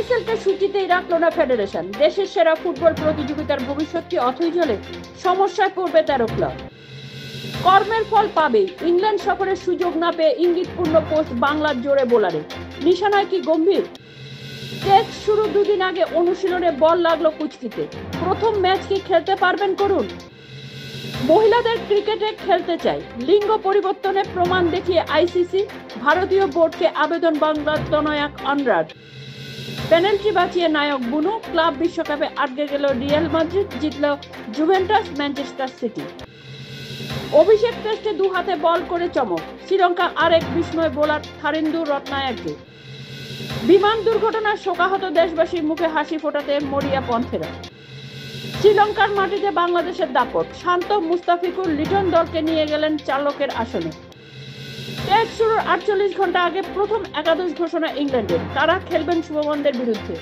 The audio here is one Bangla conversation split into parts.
আইএসএলকে সূচিতেই রাখল না ফেডারেশন। দেশের সেরা ফুটবল প্রতিযোগিতার ভবিষ্যৎ কি অথই জলে? সমস্যায় পড়বে 13 ক্লাব। কর্মের ফল পাবেই। ইংল্যান্ড সফরের সুযোগ না পেয়ে ইঙ্গিতপূর্ণ পোস্ট বাংলার জোরে বোলারে। নিশানায় কি গম্ভীর? টেস্ট শুরু দুদিন আগে অনুশীলনে বল লাগলো কুচকিতে। প্রথম ম্যাচ কি খেলতে পারবেন করুন? মহিলাদের ক্রিকেটে খেলতে চাই, লিঙ্গ পরিবর্তনের প্রমাণ দেখিয়ে আইসিসি। ভারতীয় বোর্ডকে আবেদন বাংলার তনয়াক আনরার। পেনাল্টি বাঁচিয়ে নায়ক বুনো। ক্লাব বিশ্বকাপে আটকে গেল রিয়াল মাদ্রিদ, জিতল জুভেন্টাস, ম্যানচেস্টার সিটি। অভিষেক টেস্টে দু হাতে বল করে চমক। শ্রীলঙ্কা আরেক বিস্ময় বোলার থারিন্দু রত্নায়াকে। বিমান দুর্ঘটনার শোকাহত দেশবাসীর মুখে হাসি ফোটাতে মরিয়া পন্থেরা। শ্রীলঙ্কার মাটিতে বাংলাদেশের দাপট। শান্ত মুস্তাফিকুর লিটন দলকে নিয়ে গেলেন চালকের আসনে। টেস্ট শুরুর 48 ঘন্টা আগে প্রথম একাদশ ঘোষণা ইংল্যান্ডের। তারা খেলবেন শুভমনদের বিরুদ্ধে।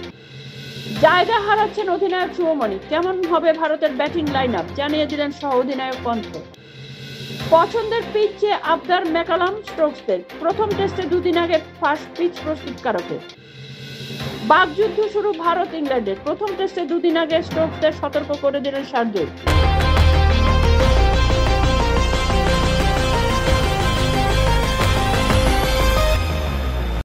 জায়গা হারাচ্ছেন অধিনায়ক শুভমনি। কেমন হবে ভারতের ব্যাটিং লাইন আপ, জানিয়ে দিলেন সহ অধিনায়ক পন্থ। পছন্দের পিচ চেয়ে আবদার ম্যাকালাম স্টোকসদের। প্রথম টেস্টে দুদিন আগে ফার্স্ট পিচ প্রস্তুতকারকের। বাকযুদ্ধ শুরু ভারত ইংল্যান্ডের। প্রথম টেস্টে দুদিন আগে স্টোকসদের সতর্ক করে দিলেন শার্দুল।